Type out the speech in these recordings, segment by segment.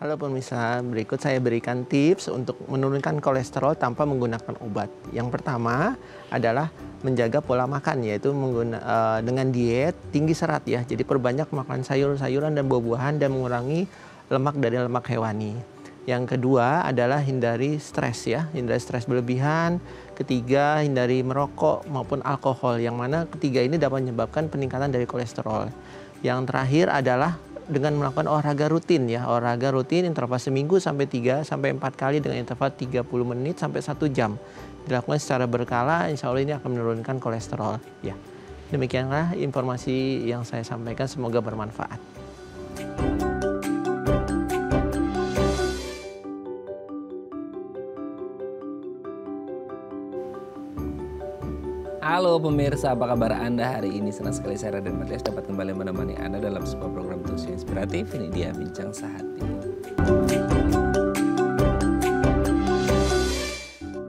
Halo pemirsa, berikut saya berikan tips untuk menurunkan kolesterol tanpa menggunakan obat. Yang pertama adalah menjaga pola makan, yaitu dengan diet tinggi serat ya. Jadi perbanyak makan sayur-sayuran dan buah-buahan dan mengurangi lemak dari lemak hewani. Yang kedua adalah hindari stres ya, hindari stres berlebihan. Ketiga, hindari merokok maupun alkohol, yang mana ketiga ini dapat menyebabkan peningkatan dari kolesterol. Yang terakhir adalah dengan melakukan olahraga rutin ya, olahraga rutin interval seminggu sampai 3 sampai 4 kali dengan interval 30 menit sampai 1 jam. Dilakukan secara berkala, insya Allah ini akan menurunkan kolesterol ya. Demikianlah informasi yang saya sampaikan, semoga bermanfaat. Halo pemirsa, apa kabar Anda hari ini? Senang sekali saya Raden Matlias dapat kembali menemani Anda dalam sebuah program talk show inspiratif. Ini dia Bincang Sehati.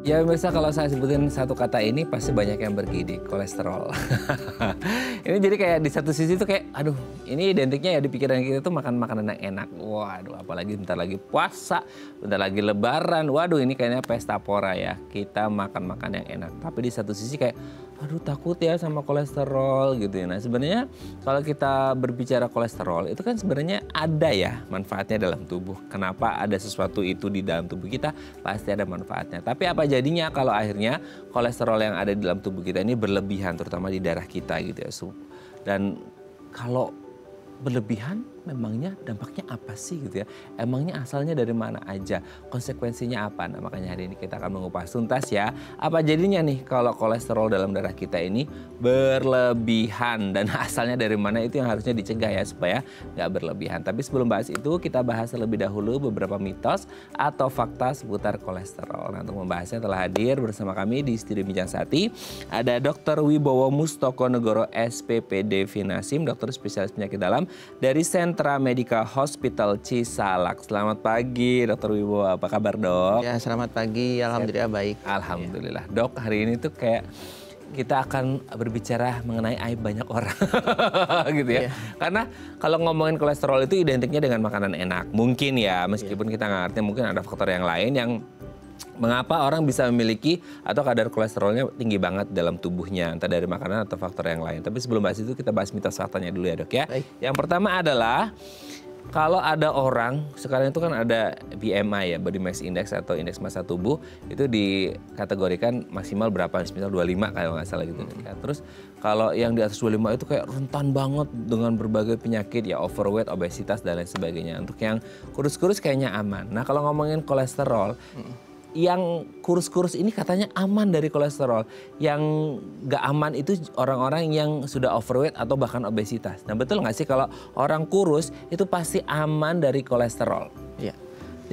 Ya pemirsa, kalau saya sebutin satu kata ini pasti banyak yang bergidik, kolesterol. Ini jadi kayak di satu sisi tuh kayak, aduh ini identiknya ya di pikiran kita tuh makan makanan yang enak. Waduh, apalagi bentar lagi puasa, bentar lagi lebaran. Waduh, ini kayaknya pesta pora ya, kita makan-makan yang enak. Tapi di satu sisi kayak, aduh takut ya sama kolesterol gitu ya. Nah sebenarnya kalau kita berbicara kolesterol itu kan sebenarnya ada ya manfaatnya dalam tubuh. Kenapa ada sesuatu itu di dalam tubuh kita, pasti ada manfaatnya. Tapi apa jadinya kalau akhirnya kolesterol yang ada di dalam tubuh kita ini berlebihan, terutama di darah kita gitu ya. Dan kalau berlebihan memangnya dampaknya apa sih gitu ya? Emangnya asalnya dari mana aja? Konsekuensinya apa? Nah makanya hari ini kita akan mengupas tuntas ya. Apa jadinya nih kalau kolesterol dalam darah kita ini berlebihan? Dan asalnya dari mana itu yang harusnya dicegah ya supaya nggak berlebihan. Tapi sebelum bahas itu kita bahas terlebih dahulu beberapa mitos atau fakta seputar kolesterol. Nah untuk membahasnya telah hadir bersama kami di studio Bincang Sehati. Ada Dr. Wibowo Mustoko Negoro SPPD Vinasim, dokter spesialis penyakit dalam dari Sentra Medica Hospital Cisalak. Selamat pagi Dr. Wibowo, apa kabar dok? Ya selamat pagi, alhamdulillah baik. Alhamdulillah. Dok, hari ini tuh kayak kita akan berbicara mengenai aib banyak orang gitu ya. Karena kalau ngomongin kolesterol itu identiknya dengan makanan enak. Mungkin ya, meskipun kita nggak ngerti, mungkin ada faktor yang lain yang mengapa orang bisa memiliki atau kadar kolesterolnya tinggi banget dalam tubuhnya, entah dari makanan atau faktor yang lain. Tapi sebelum bahas itu kita bahas mitos faktanya dulu ya dok ya. Baik. Yang pertama adalah kalau ada orang, sekarang itu kan ada BMI ya, Body Mass Index atau indeks massa tubuh, itu dikategorikan maksimal berapa, misal 25 kalau nggak salah gitu. Terus kalau yang di atas 25 itu kayak rentan banget dengan berbagai penyakit ya, overweight, obesitas dan lain sebagainya. Untuk yang kurus-kurus kayaknya aman. Nah kalau ngomongin kolesterol, yang kurus-kurus ini katanya aman dari kolesterol. Yang gak aman itu orang-orang yang sudah overweight atau bahkan obesitas. Nah betul gak sih kalau orang kurus itu pasti aman dari kolesterol? Ya.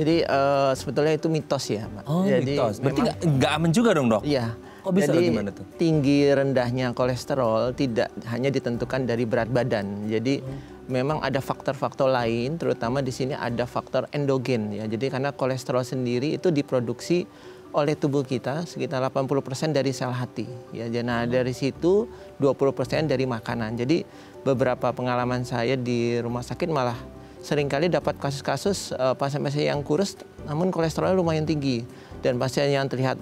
Jadi sebetulnya itu mitos ya Pak. Oh jadi, mitos, berarti gak aman juga dong dok? Iya. Kok bisa jadi gimana tuh? Tinggi rendahnya kolesterol tidak hanya ditentukan dari berat badan. Jadi memang ada faktor-faktor lain, terutama di sini ada faktor endogen ya. Jadi karena kolesterol sendiri itu diproduksi oleh tubuh kita sekitar 80% dari sel hati ya. Nah dari situ 20% dari makanan. Jadi beberapa pengalaman saya di rumah sakit malah seringkali dapat kasus-kasus pasien-pasien yang kurus namun kolesterolnya lumayan tinggi. Dan pasien yang terlihat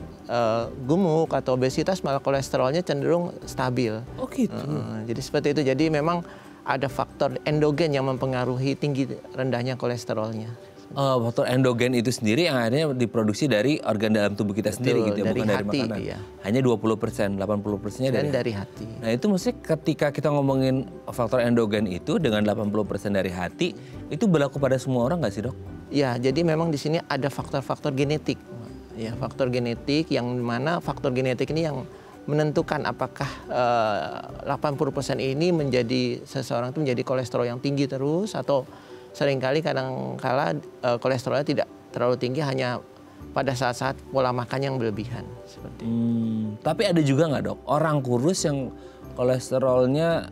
gemuk atau obesitas malah kolesterolnya cenderung stabil. Oh gitu. Jadi seperti itu. Jadi memang ada faktor endogen yang mempengaruhi tinggi rendahnya kolesterolnya. Faktor endogen itu sendiri yang akhirnya diproduksi dari organ dalam tubuh kita sendiri gitu ya, bukan dari hati, makanan. iya. Hanya 20%, 80%-nya dari hati. Nah itu mesti ketika kita ngomongin faktor endogen itu dengan 80% dari hati, itu berlaku pada semua orang nggak sih dok? Ya, jadi memang di sini ada faktor-faktor genetik. Ya, faktor genetik yang mana faktor genetik ini yang menentukan apakah 80% ini menjadi seseorang itu menjadi kolesterol yang tinggi terus atau seringkali kadang-kala kolesterolnya tidak terlalu tinggi hanya pada saat-saat pola makan yang berlebihan seperti itu. Tapi ada juga nggak dok orang kurus yang kolesterolnya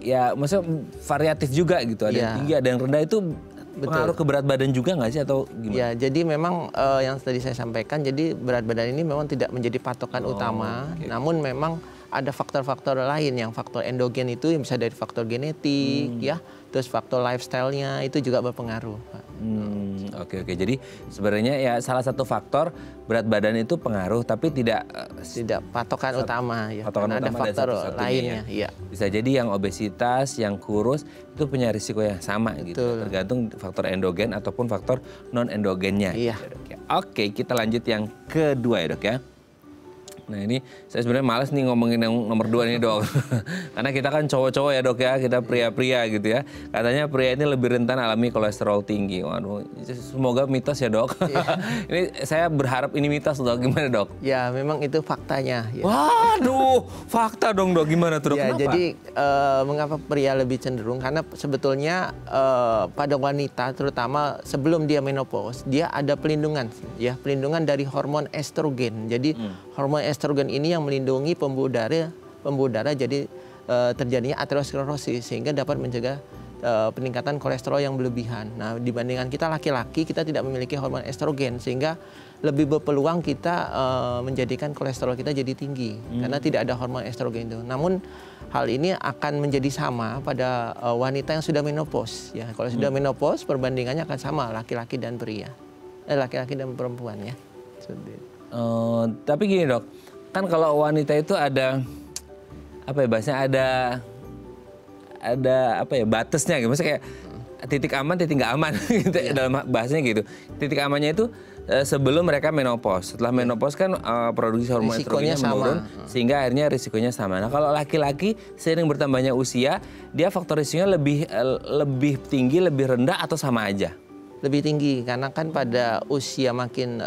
ya maksudnya variatif juga gitu, ada yang tinggi ada yang rendah, itu pengaruh ke berat badan juga nggak sih atau gimana? Ya, jadi memang yang tadi saya sampaikan, jadi berat badan ini memang tidak menjadi patokan utama, namun memang ada faktor-faktor lain yang faktor endogen itu yang bisa dari faktor genetik ya, terus faktor lifestyle-nya itu juga berpengaruh, Pak. Oke. Jadi sebenarnya ya salah satu faktor berat badan itu pengaruh, tapi tidak patokan utama ya. Patokan ada utama faktor dan lainnya ya. Bisa jadi yang obesitas, yang kurus itu punya risiko yang sama gitu. Tergantung faktor endogen ataupun faktor non endogennya. Iya. Gitu, Dok, ya. Oke, kita lanjut yang kedua ya, Dok ya. Nah ini saya sebenarnya malas nih ngomongin yang nomor 2 ini, Dok. Karena kita kan cowok-cowok ya, Dok ya, kita pria-pria gitu ya. Katanya pria ini lebih rentan alami kolesterol tinggi. Waduh, semoga mitos ya, Dok. Ini saya berharap ini mitos, Dok. Gimana, Dok? Ya memang itu faktanya. Ya. Waduh, fakta dong, Dok. Gimana tuh, Dok? Ya, Kenapa? jadi mengapa pria lebih cenderung? Karena sebetulnya pada wanita, terutama sebelum dia menopause, dia ada pelindungan, ya, pelindungan dari hormon estrogen. Jadi hormon estrogen ini yang melindungi pembuluh darah jadi terjadinya aterosklerosis sehingga dapat mencegah peningkatan kolesterol yang berlebihan. Nah, dibandingkan kita laki-laki, kita tidak memiliki hormon estrogen sehingga lebih berpeluang kita menjadikan kolesterol kita jadi tinggi karena tidak ada hormon estrogen itu. Namun hal ini akan menjadi sama pada wanita yang sudah menopause ya. Kalau sudah menopause perbandingannya akan sama laki-laki dan pria. Laki-laki dan perempuan ya. Tapi gini, Dok. Kan kalau wanita itu ada apa ya bahasanya, ada apa ya batasnya gitu. Maksudnya kayak titik aman, titik nggak aman gitu, dalam bahasanya gitu. Titik amannya itu sebelum mereka menopause. Setelah menopause kan produksi hormon estrogennya menurun sehingga akhirnya risikonya sama. Nah, kalau laki-laki seiring bertambahnya usia, dia faktor risikonya lebih tinggi, lebih rendah atau sama aja? Lebih tinggi karena kan pada usia makin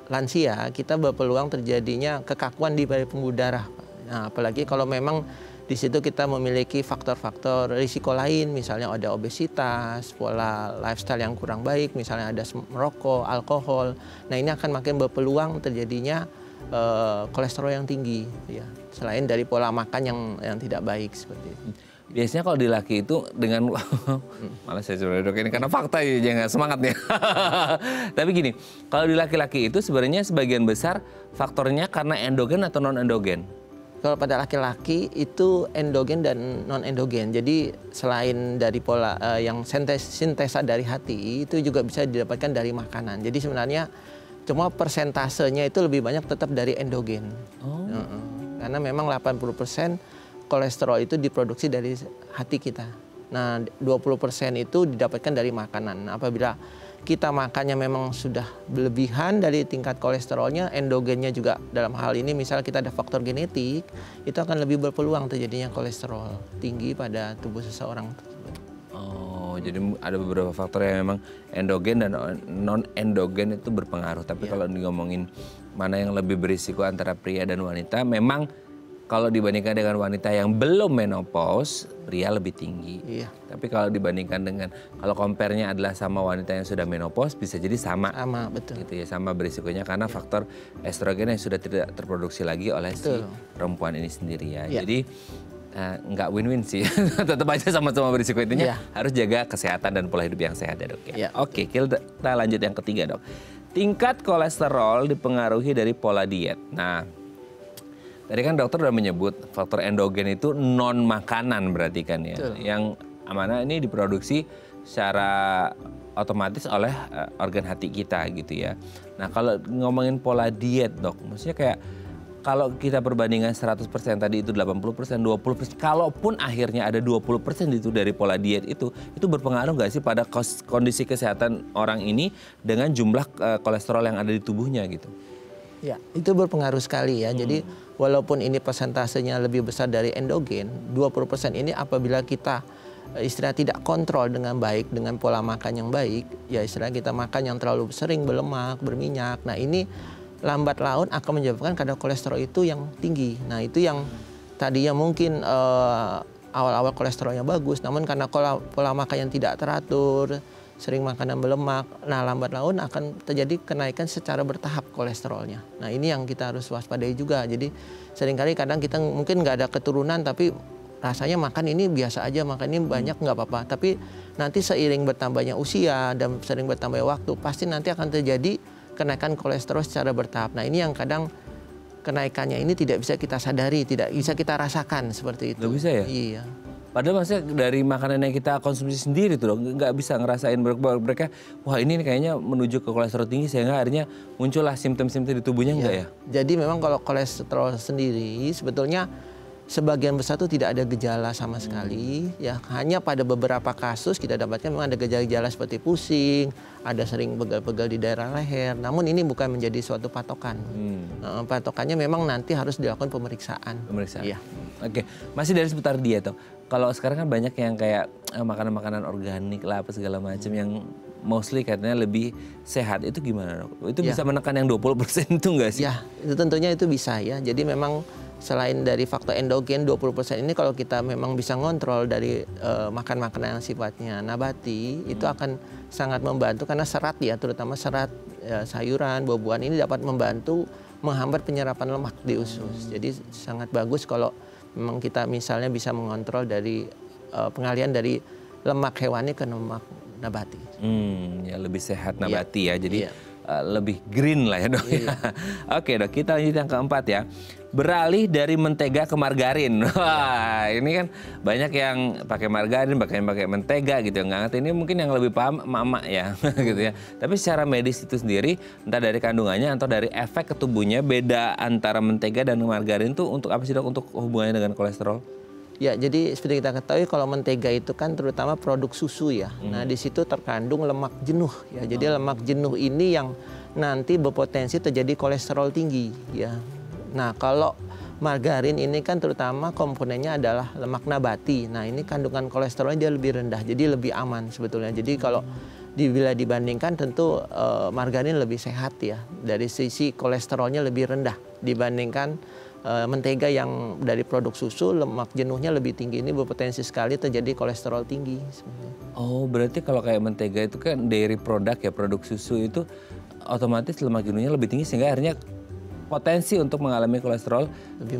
lansia kita berpeluang terjadinya kekakuan di pembuluh darah. Nah, apalagi kalau memang di situ kita memiliki faktor-faktor risiko lain, misalnya ada obesitas, pola lifestyle yang kurang baik, misalnya ada merokok, alkohol. Nah, ini akan makin berpeluang terjadinya kolesterol yang tinggi, ya. Selain dari pola makan yang tidak baik seperti itu. Biasanya kalau di laki itu dengan malah saya coba, Dok, ini karena fakta ya, jangan semangat ya. Tapi gini, kalau di laki-laki itu sebenarnya sebagian besar faktornya karena endogen atau non endogen? Kalau pada laki-laki itu endogen dan non endogen. Jadi selain dari pola yang sintesa dari hati itu juga bisa didapatkan dari makanan. Jadi sebenarnya cuma persentasenya itu lebih banyak tetap dari endogen. Karena memang 80% kolesterol itu diproduksi dari hati kita. Nah, 20% itu didapatkan dari makanan. Nah, apabila kita makannya memang sudah berlebihan dari tingkat kolesterolnya, endogennya juga dalam hal ini misal kita ada faktor genetik, itu akan lebih berpeluang terjadinya kolesterol tinggi pada tubuh seseorang tersebut. Oh, jadi ada beberapa faktor yang memang endogen dan non endogen itu berpengaruh. Tapi kalau ngomongin mana yang lebih berisiko antara pria dan wanita, memang kalau dibandingkan dengan wanita yang belum menopause, pria lebih tinggi. Iya. Tapi kalau dibandingkan dengan, kalau compare-nya adalah sama wanita yang sudah menopause, bisa jadi sama. Sama, betul. Gitu ya, sama berisikonya karena faktor estrogen yang sudah tidak terproduksi lagi oleh si perempuan ini sendiri ya. Iya. Jadi nggak win-win sih, tetap aja sama-sama berisiko. Intinya harus jaga kesehatan dan pola hidup yang sehat ya, Dok. Ya. Oke, kita lanjut yang ketiga, Dok. Tingkat kolesterol dipengaruhi dari pola diet. Nah, tadi kan dokter udah menyebut faktor endogen itu non makanan berarti kan ya. Yang mana ini diproduksi secara otomatis oleh organ hati kita gitu ya. Nah, kalau ngomongin pola diet, Dok, maksudnya kayak kalau kita perbandingan 100% tadi itu 80%, 20%, kalaupun akhirnya ada 20% itu dari pola diet itu berpengaruh nggak sih pada kondisi kesehatan orang ini dengan jumlah kolesterol yang ada di tubuhnya gitu? Ya, itu berpengaruh sekali ya. Jadi walaupun ini persentasenya lebih besar dari endogen, 20% ini apabila kita istilah tidak kontrol dengan baik, dengan pola makan yang baik, ya istilah kita makan yang terlalu sering berlemak, berminyak. Nah, ini lambat laun akan menyebabkan kadar kolesterol itu yang tinggi. Nah, itu yang tadinya mungkin awal-awal kolesterolnya bagus, namun karena pola makan yang tidak teratur, sering makanan berlemak, nah lambat laun akan terjadi kenaikan secara bertahap kolesterolnya. Nah, ini yang kita harus waspadai juga. Jadi seringkali kadang kita mungkin nggak ada keturunan tapi rasanya makan ini biasa aja, makan ini banyak nggak apa-apa. Tapi nanti seiring bertambahnya usia dan sering bertambahnya waktu, pasti nanti akan terjadi kenaikan kolesterol secara bertahap. Nah, ini yang kadang kenaikannya ini tidak bisa kita sadari, tidak bisa kita rasakan seperti itu. Nggak bisa ya? Iya. Padahal maksudnya dari makanan yang kita konsumsi sendiri tuh dong, nggak bisa ngerasain mereka, wah ini kayaknya menuju ke kolesterol tinggi sehingga akhirnya muncullah simptom-simptom di tubuhnya enggak ya? Jadi memang kalau kolesterol sendiri sebetulnya sebagian besar itu tidak ada gejala sama sekali, ya hanya pada beberapa kasus kita dapatkan memang ada gejala-gejala seperti pusing, ada sering pegal-pegal di daerah leher. Namun ini bukan menjadi suatu patokan. Patokannya memang nanti harus dilakukan pemeriksaan. Pemeriksaan. Iya. Oke, masih dari seputar diet tuh. Kalau sekarang kan banyak yang kayak makanan-makanan organik lah apa segala macam yang mostly katanya lebih sehat. Itu gimana dok? Itu bisa menekan yang 20% itu nggak sih? Ya, itu tentunya itu bisa ya. Jadi memang selain dari faktor endogen 20% ini kalau kita memang bisa ngontrol dari makan makanan yang sifatnya nabati, itu akan sangat membantu karena serat ya, terutama serat sayuran, buah-buahan ini dapat membantu menghambat penyerapan lemak di usus. Jadi sangat bagus kalau memang kita misalnya bisa mengontrol dari pengalihan dari lemak hewani ke lemak nabati. Ya lebih sehat nabati ya. Jadi lebih green lah ya dok. Oke dok, kita lanjut yang keempat ya. Beralih dari mentega ke margarin. Wah, ini kan banyak yang pakai margarin, pakai mentega gitu. Nggak ngerti, ini mungkin yang lebih paham emak-emak ya, gitu ya. Tapi secara medis itu sendiri, entah dari kandungannya atau dari efek ke tubuhnya, beda antara mentega dan margarin tuh untuk apa sih dok? Untuk hubungannya dengan kolesterol? Ya, jadi seperti kita ketahui kalau mentega itu kan terutama produk susu ya. Nah, di situ terkandung lemak jenuh ya. Jadi lemak jenuh ini yang nanti berpotensi terjadi kolesterol tinggi ya. Nah, kalau margarin ini kan terutama komponennya adalah lemak nabati. Nah, ini kandungan kolesterolnya dia lebih rendah, jadi lebih aman sebetulnya. Jadi kalau bila dibandingkan tentu margarin lebih sehat ya. Dari sisi kolesterolnya lebih rendah dibandingkan mentega yang dari produk susu, lemak jenuhnya lebih tinggi. Ini berpotensi sekali terjadi kolesterol tinggi sebenarnya. Oh, berarti kalau kayak mentega itu kan dairy product ya, produk susu itu otomatis lemak jenuhnya lebih tinggi sehingga akhirnya potensi untuk mengalami kolesterol lebih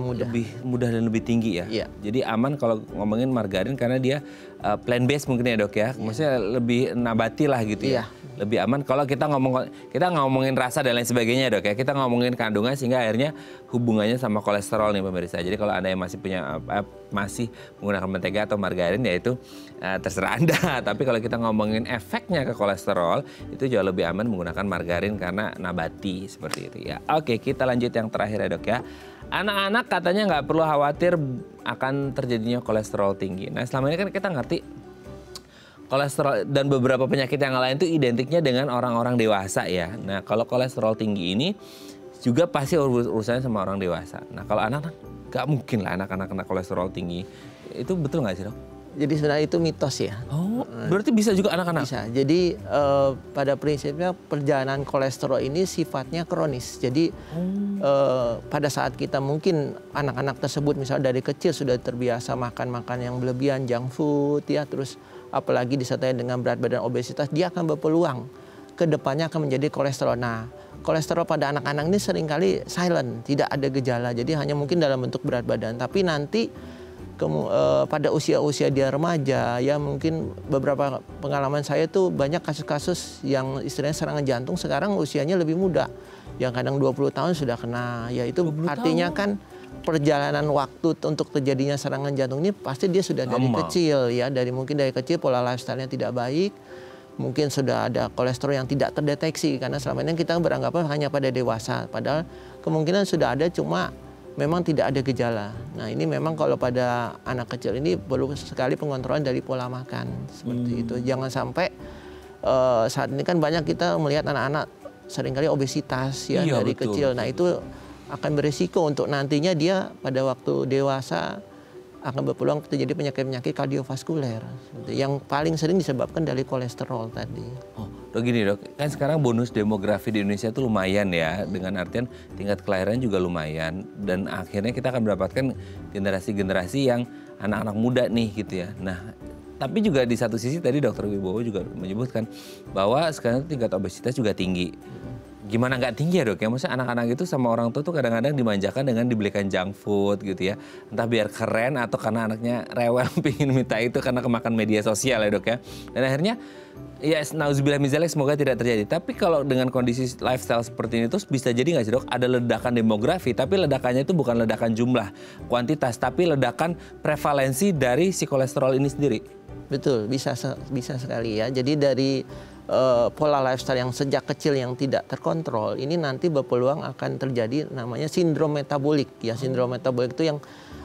mudah dan lebih tinggi ya. Iya. Jadi aman kalau ngomongin margarin karena dia plant based mungkin ya dok ya. Maksudnya lebih nabati lah gitu ya. Lebih aman kalau kita ngomongin rasa dan lain sebagainya dok ya. Kita ngomongin kandungan sehingga akhirnya hubungannya sama kolesterol nih pemirsa. Jadi kalau Anda yang masih menggunakan mentega atau margarin ya itu terserah Anda. Tapi kalau kita ngomongin efeknya ke kolesterol itu jauh lebih aman menggunakan margarin karena nabati seperti itu ya. Oke, kita lanjut yang terakhir ya dok ya. Anak-anak katanya nggak perlu khawatir akan terjadinya kolesterol tinggi. Nah selama ini kan kita ngerti kolesterol dan beberapa penyakit yang lain itu identiknya dengan orang-orang dewasa ya. Nah kalau kolesterol tinggi ini juga pasti urusannya sama orang dewasa. Nah kalau anak-anak nggak mungkin lah anak-anak kena kolesterol tinggi. Itu betul nggak sih dok? Jadi sebenarnya itu mitos ya. Oh, berarti bisa juga anak-anak? Bisa. Jadi pada prinsipnya perjalanan kolesterol ini sifatnya kronis. Jadi pada saat kita mungkin anak-anak tersebut misalnya dari kecil sudah terbiasa makan yang berlebihan, junk food ya, terus apalagi disertai dengan berat badan obesitas, dia akan berpeluang ke depannya akan menjadi kolesterol. Nah, kolesterol pada anak-anak ini seringkali silent, tidak ada gejala. Jadi hanya mungkin dalam bentuk berat badan. Tapi nanti pada usia-usia dia remaja ya, mungkin beberapa pengalaman saya tuh banyak kasus-kasus yang istilahnya serangan jantung sekarang usianya lebih muda, yang kadang 20 tahun sudah kena ya. Itu artinya kan perjalanan waktu untuk terjadinya serangan jantung ini pasti dia sudah dari kecil ya, mungkin dari kecil pola lifestyle-nya tidak baik, mungkin sudah ada kolesterol yang tidak terdeteksi karena selama ini kita beranggapan hanya pada dewasa, padahal kemungkinan sudah ada cuma memang tidak ada gejala. Nah ini memang kalau pada anak kecil ini perlu sekali pengontrolan dari pola makan seperti itu. Jangan sampai saat ini kan banyak kita melihat anak-anak seringkali obesitas ya dari kecil. Nah itu akan berisiko untuk nantinya dia pada waktu dewasa akan berpeluang terjadi penyakit-penyakit kardiovaskuler yang paling sering disebabkan dari kolesterol tadi. Oh, dok gini dok, kan sekarang bonus demografi di Indonesia itu lumayan ya, dengan artian tingkat kelahiran juga lumayan, dan akhirnya kita akan mendapatkan generasi-generasi yang anak-anak muda nih gitu ya. Nah, tapi juga di satu sisi tadi Dr. Wibowo juga menyebutkan bahwa sekarang tingkat obesitas juga tinggi. gimana nggak tinggi ya dok ya? Maksudnya anak-anak itu sama orang tua tuh kadang-kadang dimanjakan dengan dibelikan junk food gitu ya. Entah biar keren atau karena anaknya rewel pingin minta itu karena kemakan media sosial ya dok ya. Dan akhirnya ya nauzubillah min dzalik semoga tidak terjadi. Tapi kalau dengan kondisi lifestyle seperti ini tuh bisa jadi nggak sih dok? Ada ledakan demografi tapi ledakannya itu bukan ledakan jumlah kuantitas tapi ledakan prevalensi dari si kolesterol ini sendiri. Betul, bisa sekali ya. Jadi dari pola lifestyle yang sejak kecil yang tidak terkontrol, ini nanti berpeluang akan terjadi namanya sindrom metabolik. Ya, sindrom metabolik itu yang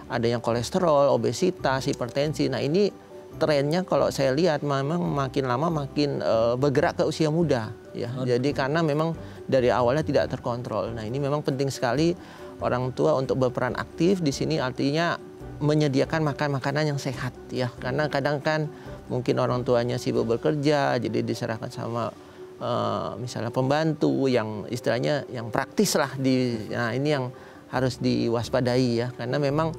ada yang kolesterol, obesitas, hipertensi. Nah, ini trennya kalau saya lihat memang makin lama makin bergerak ke usia muda. Ya, jadi karena memang dari awalnya tidak terkontrol. Nah, ini memang penting sekali orang tua untuk berperan aktif di sini, artinya menyediakan makanan yang sehat ya, karena kadang kan mungkin orang tuanya sibuk bekerja jadi diserahkan sama misalnya pembantu yang istilahnya yang praktis lah nah ini yang harus diwaspadai ya, karena memang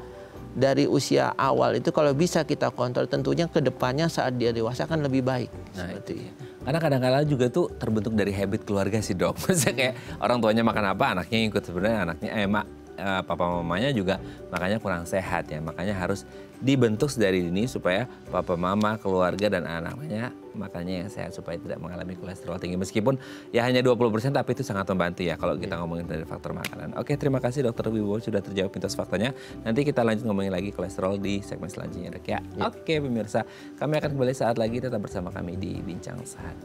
dari usia awal itu kalau bisa kita kontrol tentunya ke depannya saat dia dewasa akan lebih baik. Nah, seperti itu. Karena kadang-kadang juga tuh terbentuk dari habit keluarga sih dok. Maksudnya kayak orang tuanya makan apa anaknya ikut, sebenarnya anaknya papa mamanya juga makanya kurang sehat ya. Makanya harus dibentuk dari dini supaya papa mama, keluarga dan anaknya makanya yang sehat supaya tidak mengalami kolesterol tinggi. Meskipun ya hanya 20% tapi itu sangat membantu ya kalau kita ngomongin dari faktor makanan. Oke, terima kasih Dr. Wibowo sudah terjawab mitos faktanya. Nanti kita lanjut ngomongin lagi kolesterol di segmen selanjutnya dok ya. Oke pemirsa, kami akan kembali saat lagi, tetap bersama kami di Bincang Sehat.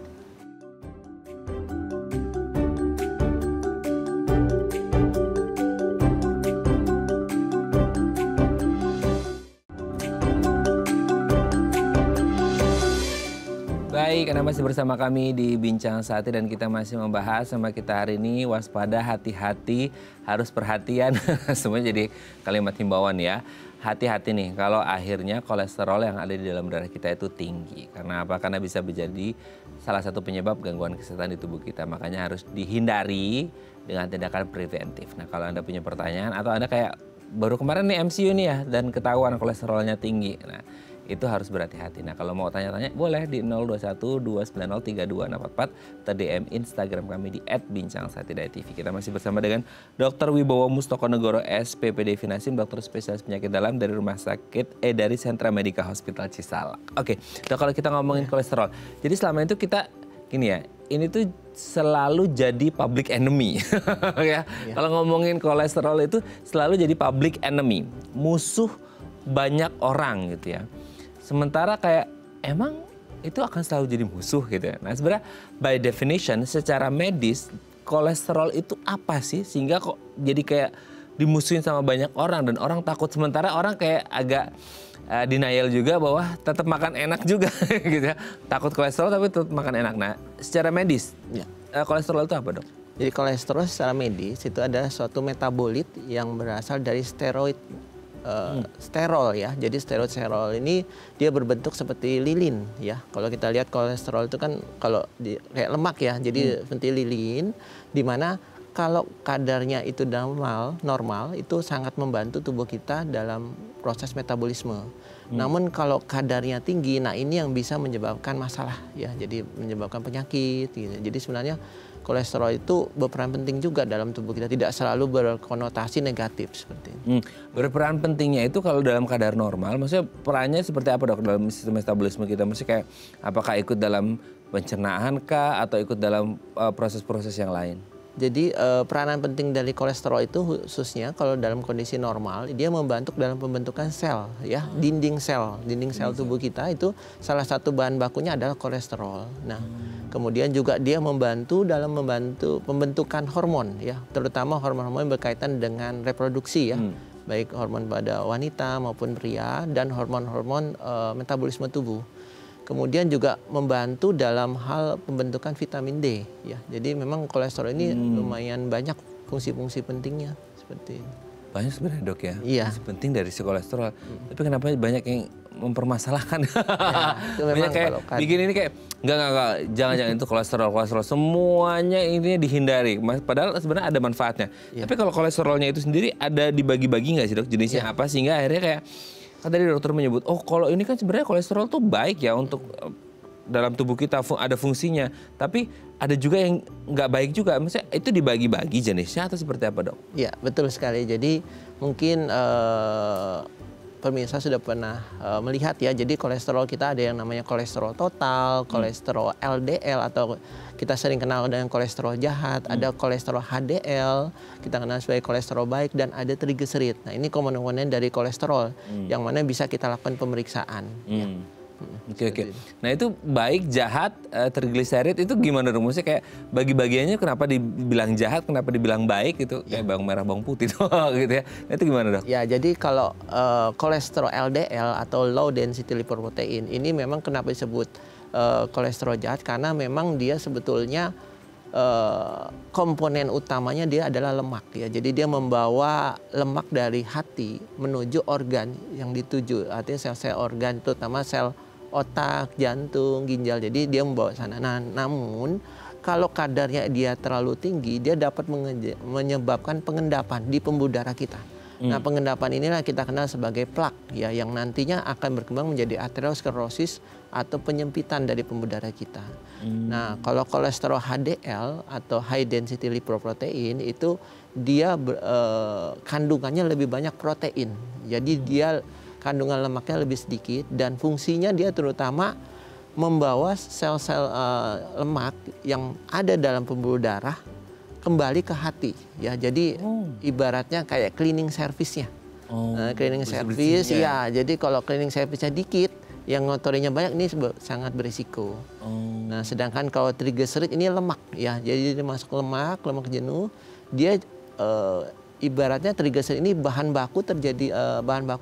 Baik, Anda masih bersama kami di Bincang Sehat dan kita masih membahas sama kita hari ini waspada, hati-hati, harus perhatian. Semuanya jadi kalimat himbauan ya. Hati-hati nih kalau akhirnya kolesterol yang ada di dalam darah kita itu tinggi. Karena apa? Karena bisa menjadi salah satu penyebab gangguan kesehatan di tubuh kita. Makanya harus dihindari dengan tindakan preventif. Nah, kalau Anda punya pertanyaan atau Anda kayak baru kemarin nih MCU nih ya dan ketahuan kolesterolnya tinggi. Nah, itu harus berhati-hati. Nah, kalau mau tanya-tanya boleh di 0212903244 atau DM Instagram kami di @bincangsehat.tv. Kita masih bersama dengan Dr. Wibowo Mustokonegoro SPPD Finasim, dokter spesialis penyakit dalam dari dari Sentra Medika Hospital Cisalak. Oke, Dok, kalau kita ngomongin kolesterol. Jadi selama itu kita gini ya, ini tuh selalu jadi public enemy ya. Kalau ngomongin kolesterol itu selalu jadi public enemy, musuh banyak orang gitu ya. Sementara kayak emang itu akan selalu jadi musuh gitu ya. Nah, sebenarnya by definition secara medis kolesterol itu apa sih sehingga kok jadi kayak dimusuhin sama banyak orang dan orang takut, sementara orang kayak agak denial juga bahwa tetap makan enak juga gitu ya. Takut kolesterol tapi tetap makan enak. Nah, secara medis kolesterol itu apa dok? Jadi kolesterol secara medis itu adalah suatu metabolit yang berasal dari steroid. Sterol ya, jadi sterol ini dia berbentuk seperti lilin ya. Kalau kita lihat kolesterol itu kan kalau kayak lemak ya, jadi seperti lilin, di mana kalau kadarnya itu normal itu sangat membantu tubuh kita dalam proses metabolisme. Namun kalau kadarnya tinggi, nah ini yang bisa menyebabkan masalah ya, jadi menyebabkan penyakit gitu. Jadi sebenarnya kolesterol itu berperan penting juga dalam tubuh kita, tidak selalu berkonotasi negatif seperti ini. Berperan pentingnya itu kalau dalam kadar normal, maksudnya perannya seperti apa dok dalam sistem metabolisme kita? Maksudnya kayak apakah ikut dalam pencernaan kah atau ikut dalam proses-proses yang lain? Jadi peranan penting dari kolesterol itu khususnya kalau dalam kondisi normal dia membantu dalam pembentukan sel ya, dinding sel tubuh kita itu salah satu bahan bakunya adalah kolesterol. Nah, kemudian juga dia membantu pembentukan hormon ya, terutama hormon-hormon yang berkaitan dengan reproduksi ya. Baik hormon pada wanita maupun pria dan hormon-hormon metabolisme tubuh. Kemudian juga membantu dalam hal pembentukan vitamin D ya. Jadi memang kolesterol ini lumayan banyak fungsi-fungsi pentingnya seperti ini. Banyak sebenarnya dok ya, iya. Fungsi penting dari si kolesterol. Tapi kenapa banyak yang mempermasalahkan? Ya, itu banyak kayak bikin ini kayak enggak, jangan itu kolesterol semuanya ini dihindari. Padahal sebenarnya ada manfaatnya. Ya. Tapi kalau kolesterolnya itu sendiri ada dibagi-bagi nggak sih dok jenisnya apa sehingga akhirnya kayak kan tadi dokter menyebut, oh kalau ini kan sebenarnya kolesterol tuh baik ya untuk dalam tubuh kita ada fungsinya, tapi ada juga yang nggak baik juga. Maksudnya itu dibagi-bagi jenisnya atau seperti apa, Dok? Ya, betul sekali. Jadi mungkin pemirsa sudah pernah melihat ya, jadi kolesterol kita ada yang namanya kolesterol total, kolesterol LDL atau kita sering kenal dengan kolesterol jahat, ada kolesterol HDL, kita kenal sebagai kolesterol baik, dan ada trigliserid. Nah, ini komponen dari kolesterol yang mana bisa kita lakukan pemeriksaan. Ya. Oke. Nah itu baik, jahat, trigliserid itu gimana dong? Maksudnya kayak bagi-bagiannya kenapa dibilang jahat, kenapa dibilang baik gitu? Kayak bawang merah, bawang putih tuh gitu ya. Nah itu gimana, Dok? Ya, jadi kalau kolesterol LDL atau low density lipoprotein ini memang kenapa disebut kolesterol jahat, karena memang dia sebetulnya komponen utamanya dia adalah lemak ya. Jadi dia membawa lemak dari hati menuju organ yang dituju. Artinya sel-sel organ, terutama sel otak, jantung, ginjal. Jadi dia membawa sana. Nah, namun kalau kadarnya dia terlalu tinggi, dia dapat menyebabkan pengendapan di pembuluh darah kita. Nah, pengendapan inilah kita kenal sebagai plak ya, yang nantinya akan berkembang menjadi arteriosklerosis atau penyempitan dari pembuluh darah kita. Nah, kalau kolesterol HDL atau high density lipoprotein itu dia kandungannya lebih banyak protein. Jadi dia kandungan lemaknya lebih sedikit, dan fungsinya dia terutama membawa sel-sel lemak yang ada dalam pembuluh darah kembali ke hati ya. Jadi ibaratnya kayak cleaning service-nya. Cleaning service ya. Jadi kalau cleaning service-nya dikit, yang ngotorinya banyak, ini sangat berisiko. Nah, sedangkan kalau trigliserid ini lemak ya. Jadi dia masuk lemak jenuh, dia ibaratnya trigliserid ini bahan baku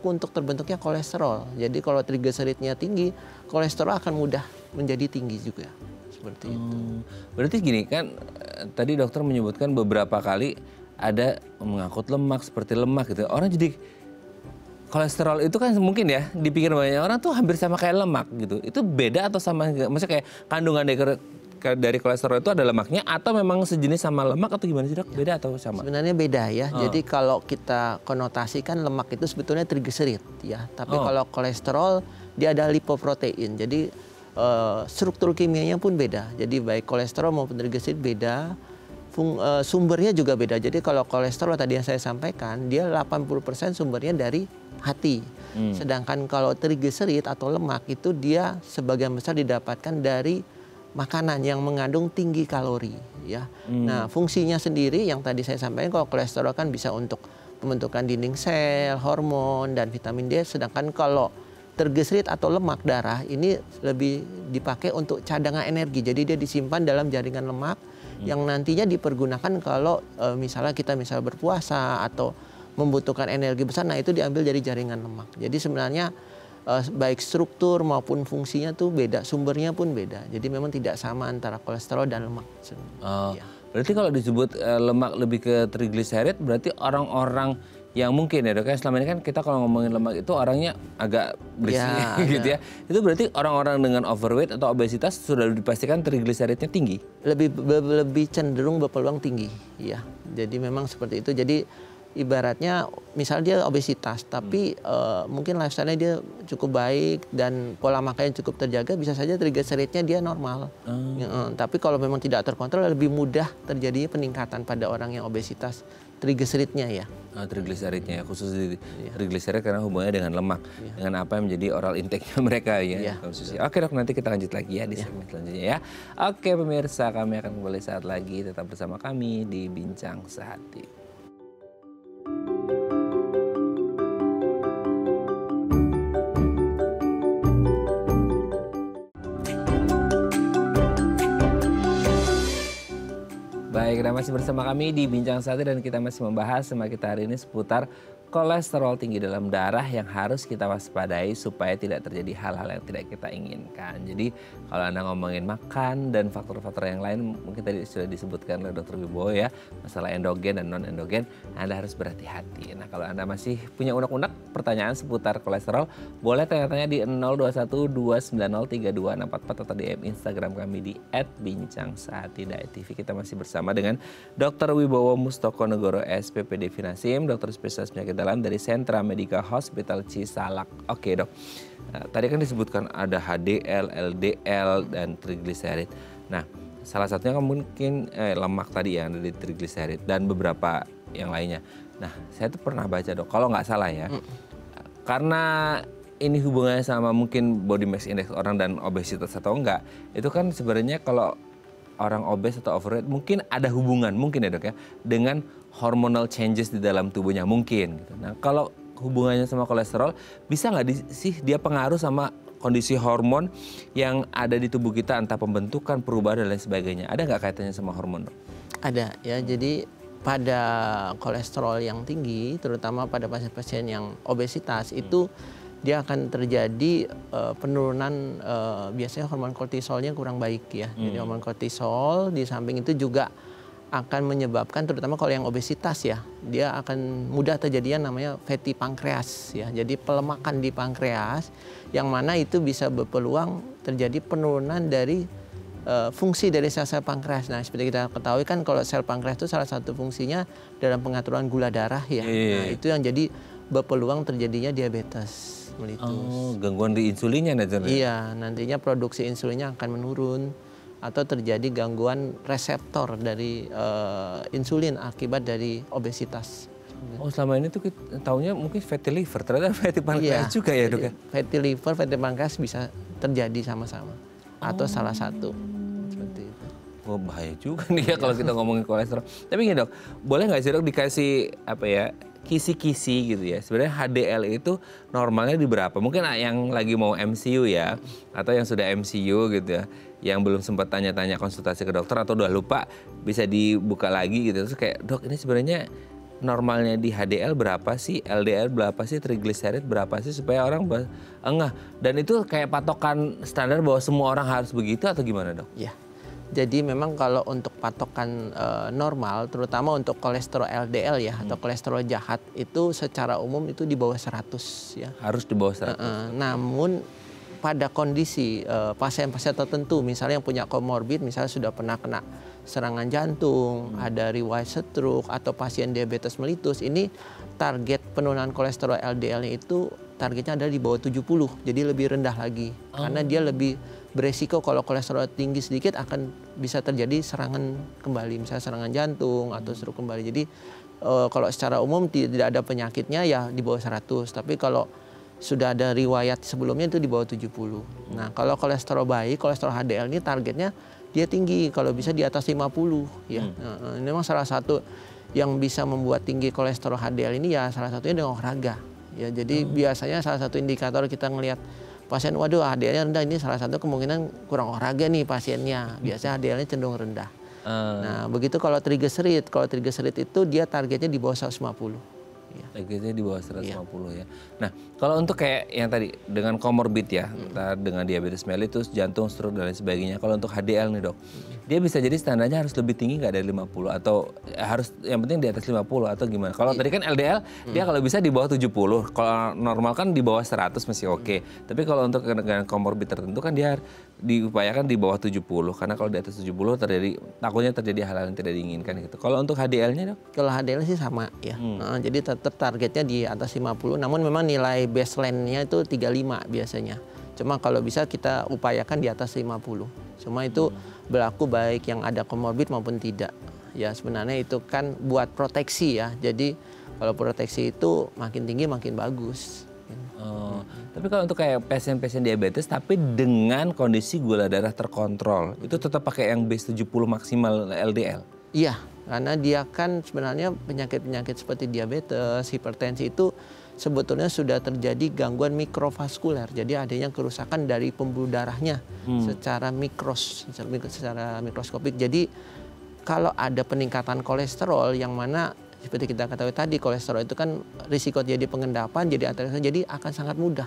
untuk terbentuknya kolesterol. Jadi kalau trigliseridnya tinggi, kolesterol akan mudah menjadi tinggi juga. Seperti itu. Berarti gini kan, tadi dokter menyebutkan beberapa kali ada mengangkut lemak seperti lemak gitu. Orang jadi kolesterol itu kan mungkin ya dipikir banyak orang tuh hampir sama kayak lemak gitu. Itu beda atau sama? Maksudnya kayak kandungan dari kolesterol itu ada lemaknya atau memang sejenis sama lemak atau gimana sih, Dok? Beda atau sama? Sebenarnya beda ya. Jadi kalau kita konotasikan lemak itu sebetulnya trigliserid ya. Tapi kalau kolesterol dia ada lipoprotein. Jadi struktur kimianya pun beda. Jadi baik kolesterol maupun trigliserid beda. Sumbernya juga beda. Jadi kalau kolesterol tadi yang saya sampaikan, dia 80% sumbernya dari hati. Sedangkan kalau trigliserid atau lemak itu dia sebagian besar didapatkan dari makanan yang mengandung tinggi kalori ya. Nah, fungsinya sendiri yang tadi saya sampaikan, kalau kolesterol kan bisa untuk pembentukan dinding sel, hormon, dan vitamin D. Sedangkan kalau trigliserid atau lemak darah ini lebih dipakai untuk cadangan energi. Jadi dia disimpan dalam jaringan lemak yang nantinya dipergunakan kalau misalnya kita berpuasa atau membutuhkan energi besar. Nah, itu diambil dari jaringan lemak. Jadi sebenarnya baik struktur maupun fungsinya tuh beda, sumbernya pun beda. Jadi memang tidak sama antara kolesterol dan lemak. Ya. Berarti kalau disebut lemak lebih ke trigliserid, berarti orang-orang yang mungkin ya, Dok, selama ini kan kita kalau ngomongin lemak itu orangnya agak berisi gitu ya. Itu berarti orang-orang dengan overweight atau obesitas sudah dipastikan trigliseridnya tinggi? Lebih cenderung berpeluang tinggi, ya. Jadi memang seperti itu. Jadi ibaratnya misalnya dia obesitas, tapi mungkin lifestyle-nya dia cukup baik dan pola makannya cukup terjaga, bisa saja trigliseridnya dia normal. Tapi kalau memang tidak terkontrol, lebih mudah terjadi peningkatan pada orang yang obesitas trigliseridnya ya. Trigliseridnya ya, khusus trigliserid karena hubungannya dengan lemak, dengan apa yang menjadi oral intake-nya mereka ya. Oke, Dok, nanti kita lanjut lagi ya di segmen selanjutnya ya. Oke pemirsa, kami akan kembali saat lagi, tetap bersama kami di Bincang Sehati. Baik, kita masih bersama kami di Bincang Sehati dan kita masih membahas tema kita hari ini seputar kolesterol tinggi dalam darah yang harus kita waspadai supaya tidak terjadi hal-hal yang tidak kita inginkan. Jadi kalau Anda ngomongin makan dan faktor-faktor yang lain, mungkin tadi sudah disebutkan oleh Dr. Wibowo ya, masalah endogen dan non-endogen, Anda harus berhati-hati. Nah, kalau Anda masih punya unek-unek pertanyaan seputar kolesterol, boleh tanya-tanya di 021-290-3264 atau DM Instagram kami di @bincangsehati.tv. Kita masih bersama dengan Dr. Wibowo Mustoko Negoro, SPPD Finasim, dokter spesialis penyakit Dalam dari Sentra Medica Hospital Cisalak. Oke dok, tadi kan disebutkan ada HDL, LDL, dan trigliserid. Nah, salah satunya kan mungkin lemak tadi yang ada di trigliserid dan beberapa yang lainnya. Nah, saya tuh pernah baca dok, kalau nggak salah ya, karena ini hubungannya sama mungkin body mass index orang dan obesitas atau enggak, itu kan sebenarnya kalau orang obes atau overweight mungkin ada hubungan, mungkin ya dok ya, dengan hormonal changes di dalam tubuhnya mungkin. Gitu. Nah, kalau hubungannya sama kolesterol, bisa nggak sih dia pengaruh sama kondisi hormon yang ada di tubuh kita, entah pembentukan, perubahan, dan lain sebagainya? Ada nggak kaitannya sama hormon dok? Ada ya, jadi pada kolesterol yang tinggi, terutama pada pasien-pasien yang obesitas, itu dia akan terjadi penurunan biasanya hormon kortisolnya kurang baik ya. Jadi hormon kortisol di samping itu juga akan menyebabkan, terutama kalau yang obesitas ya, dia akan mudah terjadinya namanya fatty pankreas ya. Jadi pelemakan di pankreas yang mana itu bisa berpeluang terjadi penurunan dari fungsi dari sel-sel pankreas. Nah, seperti kita ketahui kan kalau sel pankreas itu salah satu fungsinya dalam pengaturan gula darah ya. Nah, itu yang jadi berpeluang terjadinya diabetes mellitus. Oh, gangguan di insulinnya nanti. Iya, nantinya produksi insulinnya akan menurun atau terjadi gangguan reseptor dari insulin akibat dari obesitas. Oh, selama ini tuh kita taunya mungkin fatty liver, ternyata fatty pankreas juga ya dok ya? Fatty liver, fatty pankreas bisa terjadi sama-sama atau salah satu. Seperti itu. Oh, bahaya juga nih ya kalau kita ngomongin kolesterol. Tapi gini dok, boleh nggak sih dok dikasih apa ya, kisi-kisi gitu ya. Sebenarnya HDL itu normalnya di berapa? Mungkin yang lagi mau MCU ya, atau yang sudah MCU gitu ya, yang belum sempat tanya-tanya konsultasi ke dokter atau udah lupa, bisa dibuka lagi gitu. Terus kayak, dok ini sebenarnya normalnya di HDL berapa sih, LDL berapa sih, trigliserid berapa sih, supaya orang enggak. Dan itu kayak patokan standar bahwa semua orang harus begitu atau gimana dok? Ya. Jadi memang kalau untuk patokan normal, terutama untuk kolesterol LDL ya, atau kolesterol jahat, itu secara umum itu di bawah 100 ya. Harus di bawah 100. Namun pada kondisi pasien-pasien tertentu, misalnya yang punya komorbid, misalnya sudah pernah kena serangan jantung, ada riwayat stroke, atau pasien diabetes mellitus, ini target penurunan kolesterol LDL-nya itu targetnya ada di bawah 70, jadi lebih rendah lagi. Karena dia lebih beresiko kalau kolesterol tinggi sedikit akan bisa terjadi serangan kembali, misalnya serangan jantung atau stroke kembali. Jadi kalau secara umum tidak ada penyakitnya ya di bawah 100, tapi kalau sudah ada riwayat sebelumnya itu di bawah 70. Nah, kalau kolesterol baik, kolesterol HDL ini targetnya dia tinggi, kalau bisa di atas 50 ya. Ini memang salah satu yang bisa membuat tinggi kolesterol HDL ini ya salah satunya dengan olahraga. Ya, jadi biasanya salah satu indikator kita ngelihat pasien, waduh HDL-nya rendah, ini salah satu kemungkinan kurang olahraga nih pasiennya. Biasanya HDL-nya cenderung rendah. Nah, begitu kalau trigliserid itu dia targetnya di bawah 150. Targetnya di bawah 150 ya. Nah, kalau untuk kayak yang tadi dengan komorbid ya, entah dengan diabetes mellitus, jantung, stroke dan lain sebagainya. Kalau untuk HDL nih dok, dia bisa jadi standarnya harus lebih tinggi nggak dari 50 atau harus yang penting di atas 50 atau gimana? Kalau tadi kan LDL dia kalau bisa di bawah 70, kalau normal kan di bawah 100 masih oke. Tapi kalau untuk dengan komorbid tertentu kan dia diupayakan di bawah 70, karena kalau di atas 70 takutnya terjadi hal-hal yang tidak diinginkan gitu. Kalau untuk HDL-nya dok? Kalau HDL sih sama ya. Jadi tetap targetnya di atas 50, namun memang nilai baseline-nya itu 35 biasanya. Cuma kalau bisa kita upayakan di atas 50. Cuma itu berlaku baik yang ada komorbid maupun tidak. Ya sebenarnya itu kan buat proteksi ya. Jadi kalau proteksi itu makin tinggi makin bagus. Tapi kalau untuk kayak pasien-pasien diabetes tapi dengan kondisi gula darah terkontrol, itu tetap pakai yang B70 maksimal LDL? Iya, karena dia kan sebenarnya penyakit-penyakit seperti diabetes, hipertensi itu sebetulnya sudah terjadi gangguan mikrovaskuler. Jadi adanya kerusakan dari pembuluh darahnya secara mikroskopik. Jadi kalau ada peningkatan kolesterol yang mana seperti kita ketahui tadi, kolesterol itu kan risiko jadi pengendapan, jadi atheroskllerosis, jadi akan sangat mudah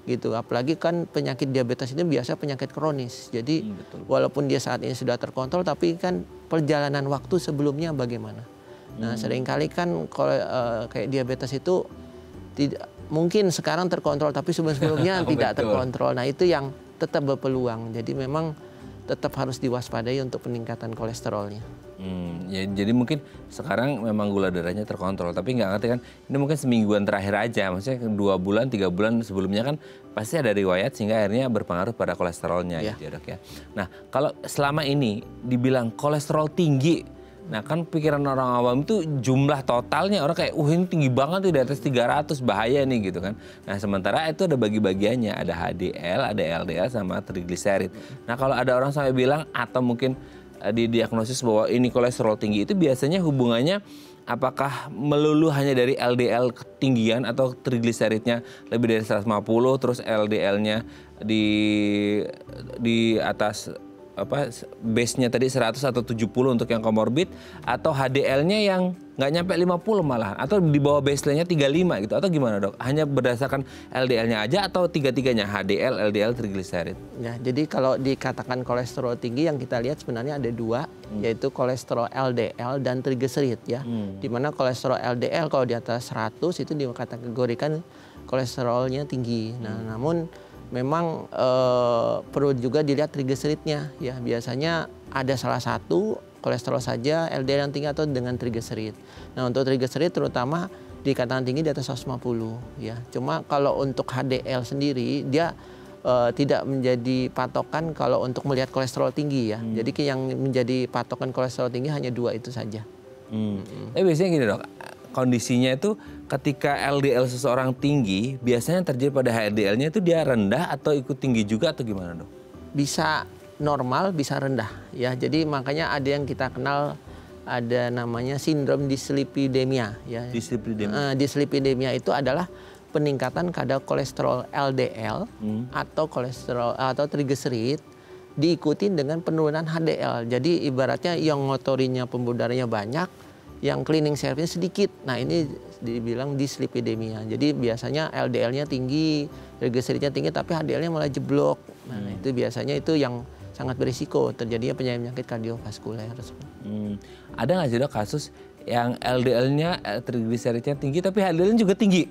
gitu. Apalagi kan penyakit diabetes ini biasa penyakit kronis. Jadi walaupun dia saat ini sudah terkontrol, tapi kan perjalanan waktu sebelumnya bagaimana. Nah, seringkali kan kalau kayak diabetes itu tidak mungkin sekarang terkontrol, tapi sebelumnya tidak terkontrol. Nah, itu yang tetap berpeluang. Jadi memang tetap harus diwaspadai untuk peningkatan kolesterolnya. Ya, jadi mungkin sekarang memang gula darahnya terkontrol, tapi nggak ngerti kan, ini mungkin semingguan terakhir aja, maksudnya 2 bulan, 3 bulan sebelumnya kan pasti ada riwayat sehingga akhirnya berpengaruh pada kolesterolnya gitu ya dok ya. Nah kalau selama ini dibilang kolesterol tinggi, nah kan pikiran orang awam itu jumlah totalnya orang kayak, ini tinggi banget tuh di atas 300, bahaya nih gitu kan. Nah sementara itu ada bagi-bagiannya, ada HDL, ada LDL sama trigliserid. Nah kalau ada orang sampai bilang atau mungkin didiagnosis bahwa ini kolesterol tinggi, itu biasanya hubungannya apakah melulu hanya dari LDL ketinggian atau trigliseridnya lebih dari 150 terus LDL-nya di atas base-nya tadi 100 atau 70 untuk yang komorbid, atau HDL-nya yang nggak nyampe 50 malah, atau di bawah baseline-nya 35 gitu, atau gimana dok? Hanya berdasarkan LDL-nya aja atau tiga-tiganya, HDL, LDL, trigliserid? Ya, jadi kalau dikatakan kolesterol tinggi yang kita lihat sebenarnya ada dua, yaitu kolesterol LDL dan trigliserid ya. Dimana kolesterol LDL kalau di atas 100 itu dikategorikan kolesterolnya tinggi. Nah, namun memang perlu juga dilihat trigliseridnya ya. Biasanya ada salah satu kolesterol saja LDL yang tinggi atau dengan trigliserid. Nah untuk trigliserid terutama dikatakan tinggi di atas 150 ya. Cuma kalau untuk HDL sendiri dia tidak menjadi patokan kalau untuk melihat kolesterol tinggi ya. Jadi yang menjadi patokan kolesterol tinggi hanya dua itu saja. Tapi biasanya gini dok, kondisinya itu ketika LDL seseorang tinggi, biasanya terjadi pada HDL-nya itu dia rendah atau ikut tinggi juga atau gimana dok? Bisa normal, bisa rendah ya. Jadi makanya ada yang kita kenal, ada namanya sindrom dislipidemia ya. Dislipidemia itu adalah peningkatan kadar kolesterol LDL atau kolesterol atau trigliserid diikuti dengan penurunan HDL. Jadi ibaratnya yang ngotorinya pembuluh darahnya banyak, yang cleaning service sedikit. Nah ini dibilang dislipidemia. Jadi biasanya LDL-nya tinggi, trigliseridnya tinggi, tapi HDL-nya malah jeblok. Nah itu biasanya itu yang sangat berisiko terjadinya penyakit kardiovaskuler. Ada nggak sih dok kasus yang LDL-nya, trigliseridnya tinggi, tapi HDL-nya juga tinggi?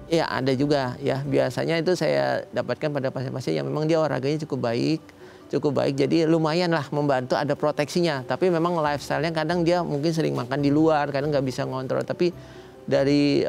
Iya ada juga ya. Biasanya itu saya dapatkan pada pasien-pasien yang memang dia olahraganya cukup baik, jadi lumayan lah membantu, ada proteksinya. Tapi memang lifestyle-nya kadang dia mungkin sering makan di luar, kadang nggak bisa ngontrol. Tapi dari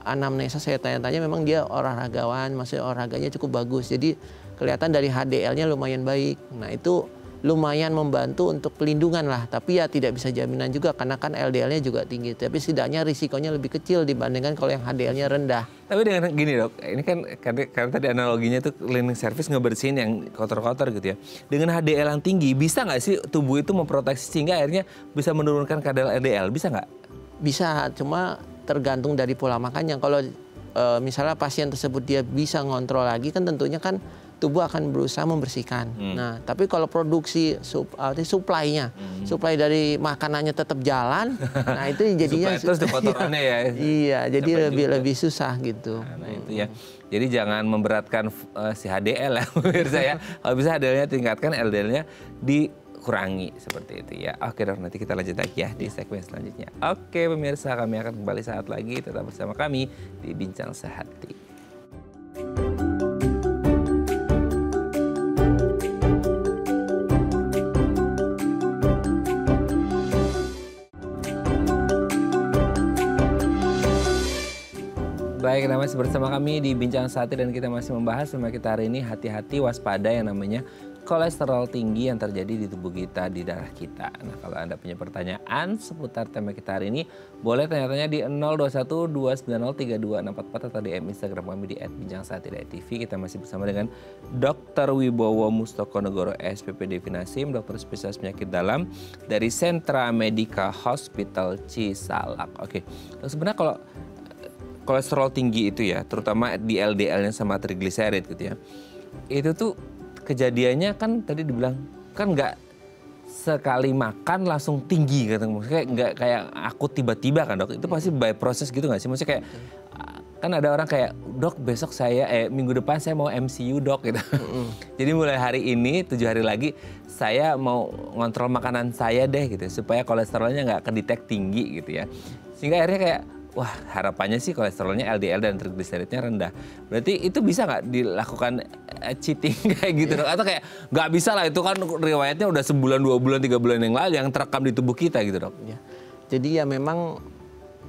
anamnesa saya tanya-tanya memang dia olahragawan, maksudnya olahraganya cukup bagus. Jadi kelihatan dari HDL-nya lumayan baik. Nah itu lumayan membantu untuk pelindungan lah. Tapi ya tidak bisa jaminan juga karena kan LDL-nya juga tinggi. Tapi setidaknya risikonya lebih kecil dibandingkan kalau yang HDL-nya rendah. Tapi dengan gini dok, ini kan karena tadi analoginya tuh cleaning service ngebersihin yang kotor-kotor gitu ya. Dengan HDL yang tinggi, bisa nggak sih tubuh itu memproteksi sehingga akhirnya bisa menurunkan kadar LDL? Bisa nggak? Bisa, cuma tergantung dari pola makannya. Kalau misalnya pasien tersebut dia bisa ngontrol lagi kan tentunya kan tubuh akan berusaha membersihkan. Nah, tapi kalau produksi supply-nya, supply dari makanannya tetap jalan, nah itu jadinya terus kotorannya ya. Iya, jadi lebih susah gitu. Nah, itu ya. Jadi jangan memberatkan si HDL ya, pemirsa ya. Kalau bisa HDL-nya tingkatkan, LDL-nya dikurangi seperti itu ya. Oke dok, nanti kita lanjut lagi ya di segmen selanjutnya. Oke pemirsa, kami akan kembali saat lagi, tetap bersama kami di Bincang Sehati. Baik, masih bersama kami di Bincang Sehati dan kita masih membahas tema kita hari ini, hati-hati waspada yang namanya kolesterol tinggi yang terjadi di tubuh kita, di darah kita. Nah, kalau Anda punya pertanyaan seputar tema kita hari ini, boleh tanya-tanya di 021-290-3244 atau DM Instagram kami di @bincangSehati.tv. Kita masih bersama dengan Dr. Wibowo Mustokonegoro, SPPD Finasim, dokter spesialis penyakit dalam dari Sentra Medica Hospital Cisalak. Oke, sebenarnya kalau kolesterol tinggi itu ya, terutama di LDL-nya sama trigliserid gitu ya, itu tuh kejadiannya kan tadi dibilang kan nggak sekali makan langsung tinggi gitu, maksudnya nggak kayak aku tiba-tiba kan dok, itu pasti by proses gitu nggak sih, maksudnya kayak kan ada orang kayak dok besok saya minggu depan saya mau MCU dok gitu, jadi mulai hari ini 7 hari lagi saya mau ngontrol makanan saya deh gitu supaya kolesterolnya nggak kedetek tinggi gitu ya, sehingga akhirnya kayak wah harapannya sih kolesterolnya LDL dan trigliseridnya rendah. Berarti itu bisa nggak dilakukan cheating kayak gitu dok? Atau kayak nggak bisa lah, itu kan riwayatnya udah sebulan, 2 bulan, 3 bulan yang lalu yang terekam di tubuh kita gitu dok? Ya. Jadi ya memang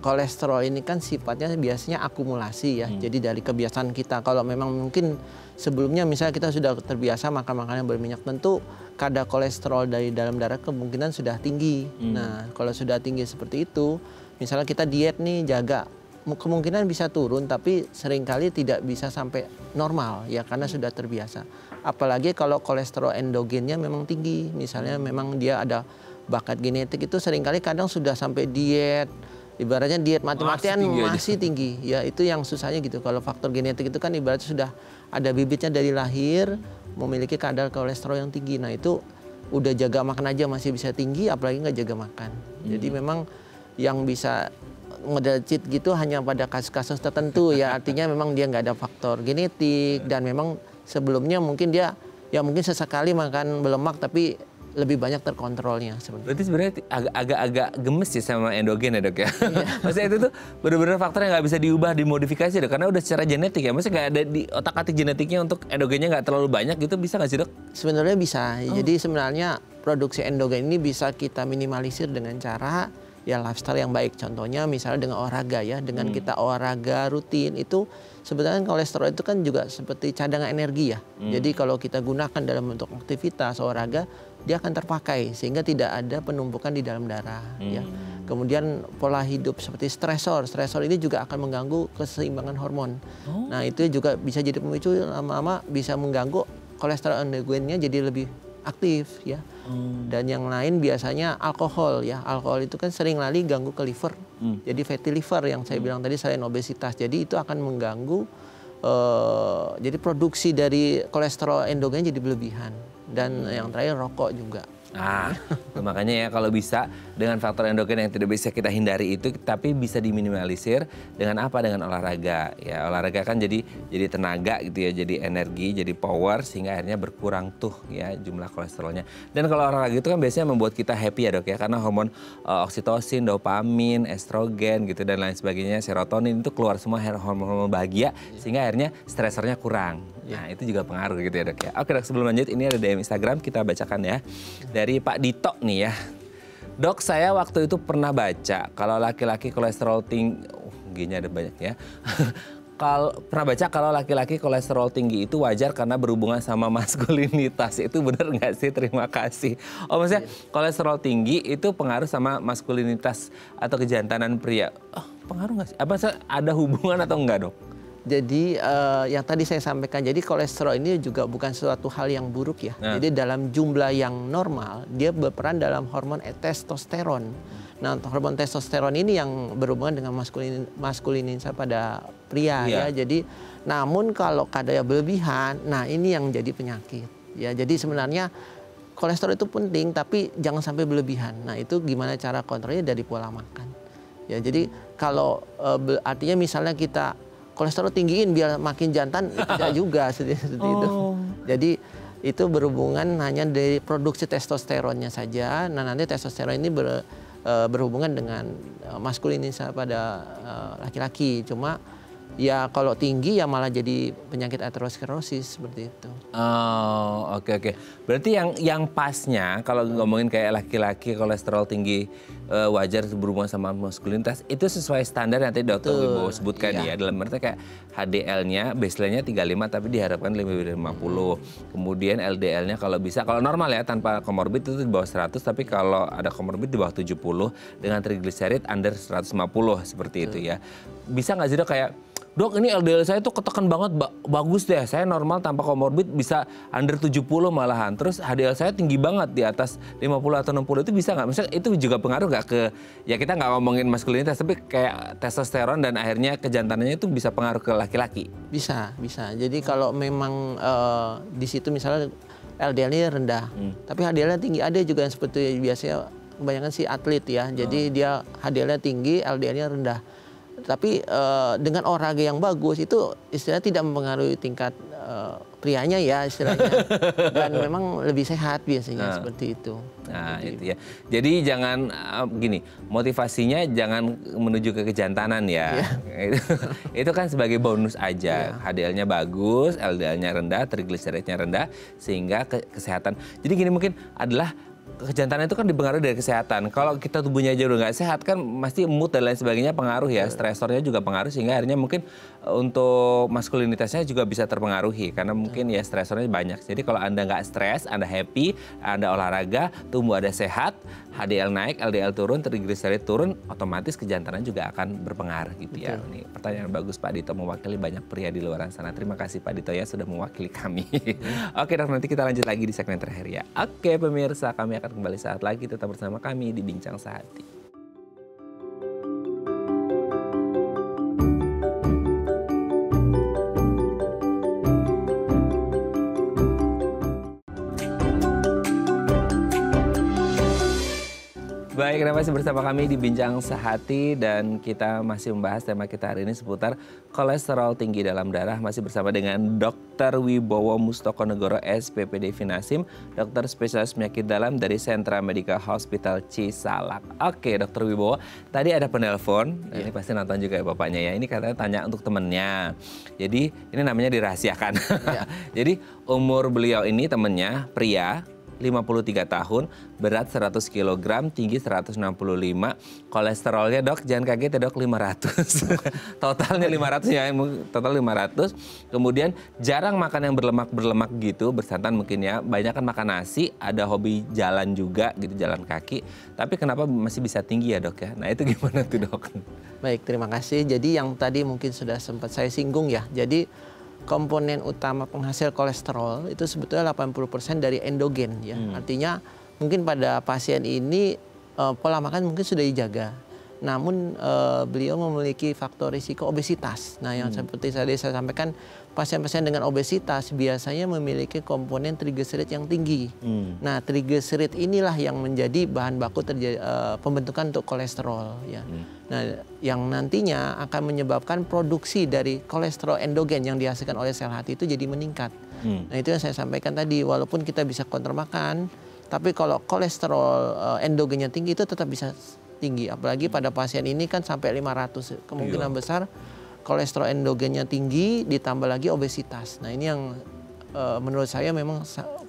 kolesterol ini kan sifatnya biasanya akumulasi ya. Jadi dari kebiasaan kita, kalau memang mungkin sebelumnya misalnya kita sudah terbiasa makan makanan berminyak, tentu kadar kolesterol dari dalam darah kemungkinan sudah tinggi. Nah kalau sudah tinggi seperti itu, misalnya kita diet nih jaga, kemungkinan bisa turun tapi seringkali tidak bisa sampai normal ya karena sudah terbiasa. Apalagi kalau kolesterol endogennya memang tinggi, misalnya memang dia ada bakat genetik, itu seringkali kadang sudah sampai diet, ibaratnya diet mati-matian masih tinggi. Ya itu yang susahnya gitu. Kalau faktor genetik itu kan ibaratnya sudah ada bibitnya dari lahir, memiliki kadar kolesterol yang tinggi. Nah itu udah jaga makan aja masih bisa tinggi, apalagi nggak jaga makan. Jadi memang yang bisa ngedecit gitu hanya pada kasus-kasus tertentu ya. Artinya memang dia nggak ada faktor genetik dan memang sebelumnya mungkin dia ya mungkin sesekali makan berlemak tapi lebih banyak terkontrolnya sebenarnya. Berarti sebenarnya agak-agak gemes sih sama endogen ya dok ya? Maksudnya itu tuh benar-benar faktor yang nggak bisa diubah, dimodifikasi dok, karena udah secara genetik ya. Maksudnya nggak ada di otak-atik genetiknya untuk endogennya nggak terlalu banyak gitu, bisa nggak sih dok? Sebenarnya bisa. Jadi sebenarnya produksi endogen ini bisa kita minimalisir dengan cara ya lifestyle yang baik. Contohnya misalnya dengan olahraga ya, dengan kita olahraga rutin itu sebenarnya kolesterol itu kan juga seperti cadangan energi ya. Jadi kalau kita gunakan dalam bentuk aktivitas olahraga, dia akan terpakai sehingga tidak ada penumpukan di dalam darah ya. Kemudian pola hidup seperti stresor ini juga akan mengganggu keseimbangan hormon. Nah itu juga bisa jadi pemicu, lama-lama bisa mengganggu kolesterol endogennya jadi lebih aktif ya. Dan yang lain biasanya alkohol ya. Alkohol itu kan sering kali ganggu ke liver. Jadi fatty liver yang saya bilang tadi selain obesitas. Jadi itu akan mengganggu jadi produksi dari kolesterol endogen jadi berlebihan. Dan yang terakhir rokok juga. Nah, makanya ya kalau bisa dengan faktor endogen yang tidak bisa kita hindari itu, tapi bisa diminimalisir dengan apa? Dengan olahraga. Ya olahraga kan jadi tenaga gitu ya, jadi energi, jadi power, sehingga akhirnya berkurang tuh ya jumlah kolesterolnya. Dan kalau olahraga itu kan biasanya membuat kita happy ya dok ya, karena hormon oksitosin, dopamin, estrogen gitu dan lain sebagainya, serotonin itu keluar semua hormon-hormon bahagia, sehingga akhirnya stresornya kurang. Nah itu juga pengaruh gitu ya dok ya. Oke dok, sebelum lanjut ini ada DM Instagram, kita bacakan ya. Dari Pak Dito nih ya. Dok, saya waktu itu pernah baca kalau laki-laki kolesterol tinggi, gini ada banyak ya. Pernah baca kalau laki-laki kolesterol tinggi itu wajar karena berhubungan sama maskulinitas. Itu benar nggak sih? Terima kasih. Oh maksudnya kolesterol tinggi itu pengaruh sama maskulinitas atau kejantanan pria. Oh, pengaruh nggak sih? Apa ada hubungan atau enggak dok? Jadi yang tadi saya sampaikan, jadi kolesterol ini juga bukan suatu hal yang buruk ya. Jadi dalam jumlah yang normal, dia berperan dalam hormon testosteron. Nah hormon testosteron ini yang berhubungan dengan maskulinitas pada pria ya. Jadi namun kalau kadarnya berlebihan, nah ini yang jadi penyakit. Ya jadi sebenarnya kolesterol itu penting tapi jangan sampai berlebihan. Nah itu gimana cara kontrolnya dari pola makan. Ya jadi kalau artinya misalnya kita kolesterol tinggiin biar makin jantan, tidak juga seperti itu. Jadi itu berhubungan hanya dari produksi testosteronnya saja. Nah nanti testosteron ini berhubungan dengan maskulinitas pada laki-laki. Cuma ya kalau tinggi ya malah jadi penyakit aterosklerosis seperti itu. Oh oke. Berarti yang pasnya kalau ngomongin kayak laki-laki kolesterol tinggi wajar berhubungan sama maskulinitas itu sesuai standar yang tadi Dr. Wibowo sebutkan ya. Dalam arti kayak HDL-nya baseline-nya 35 tapi diharapkan lebih dari 50. Kemudian LDL-nya kalau bisa, kalau normal ya tanpa komorbid itu di bawah 100, tapi kalau ada komorbid di bawah 70 dengan trigliserid under 150 seperti itu ya. Bisa nggak sih dok kayak, dok ini LDL saya tuh ketekan banget, bagus deh, saya normal tanpa komorbid bisa under 70 malahan. Terus HDL saya tinggi banget di atas 50 atau 60, itu bisa nggak? Misalnya itu juga pengaruh nggak ke, ya kita nggak ngomongin maskulinitas, tapi kayak testosteron dan akhirnya kejantanannya itu bisa pengaruh ke laki-laki? Bisa. Jadi kalau memang di situ misalnya LDL-nya rendah, tapi HDL-nya tinggi, ada juga yang seperti biasanya kebanyakan si atlet ya, jadi dia HDL-nya tinggi, LDL-nya rendah. Tapi dengan olahraga yang bagus itu istilahnya tidak mempengaruhi tingkat prianya ya istilahnya. Dan memang lebih sehat biasanya seperti itu. Nah itu ya. Jadi jangan gini, motivasinya jangan menuju ke kejantanan ya. Itu kan sebagai bonus aja. HDL-nya bagus, LDL-nya rendah, trigliseridnya rendah, sehingga kesehatan. Jadi gini mungkin adalah kejantanan itu kan dipengaruhi dari kesehatan. Kalau kita tubuhnya aja udah nggak sehat kan pasti mood dan lain sebagainya pengaruh ya. Stresornya juga pengaruh sehingga akhirnya mungkin untuk maskulinitasnya juga bisa terpengaruhi. Karena mungkin ya stresornya banyak. Jadi kalau Anda nggak stres, Anda happy, Anda olahraga, tubuh Anda sehat, HDL naik, LDL turun, trigliserid turun, otomatis kejantanan juga akan berpengaruh gitu ya. Ini pertanyaan bagus Pak Dito, mewakili banyak pria di luar sana. Terima kasih Pak Dito ya sudah mewakili kami. Oke dok, nanti kita lanjut lagi di segmen terakhir ya. Oke pemirsa, kami akan kembali saat lagi, tetap bersama kami di Bincang Sehati. Baik, Anda masih bersama kami di Bincang Sehati dan kita masih membahas tema kita hari ini seputar kolesterol tinggi dalam darah. Masih bersama dengan Dr. Wibowo Mustokonegoro SPPD Finasim, dokter spesialis penyakit dalam dari Sentra Medical Hospital Cisalak. Oke, Dr. Wibowo, tadi ada penelpon, ini pasti nonton juga ya bapaknya ya. Ini katanya tanya untuk temennya. Jadi ini namanya dirahasiakan. Jadi umur beliau ini temennya pria, 53 tahun, berat 100 kg, tinggi 165, kolesterolnya dok, jangan kaget ya dok, 500. Totalnya 500 ya, total 500. Kemudian jarang makan yang berlemak gitu, bersantan mungkin ya, banyak kan makan nasi, ada hobi jalan juga gitu, jalan kaki. Tapi kenapa masih bisa tinggi ya dok ya? Nah itu gimana tuh dok? Baik, terima kasih. Jadi yang tadi mungkin sudah sempat saya singgung ya, jadi komponen utama penghasil kolesterol itu sebetulnya 80% dari endogen ya. Artinya mungkin pada pasien ini pola makan mungkin sudah dijaga. Namun beliau memiliki faktor risiko obesitas. Nah, yang seperti tadi saya sampaikan, pasien-pasien dengan obesitas biasanya memiliki komponen trigliserid yang tinggi. Nah, trigliserid inilah yang menjadi bahan baku pembentukan untuk kolesterol ya. Nah, yang nantinya akan menyebabkan produksi dari kolesterol endogen yang dihasilkan oleh sel hati itu jadi meningkat. Nah, itu yang saya sampaikan tadi, walaupun kita bisa kontrol makan, tapi kalau kolesterol endogennya tinggi itu tetap bisa tinggi. Apalagi pada pasien ini kan sampai 500. Kemungkinan besar kolesterol endogennya tinggi ditambah lagi obesitas. Nah, ini yang menurut saya memang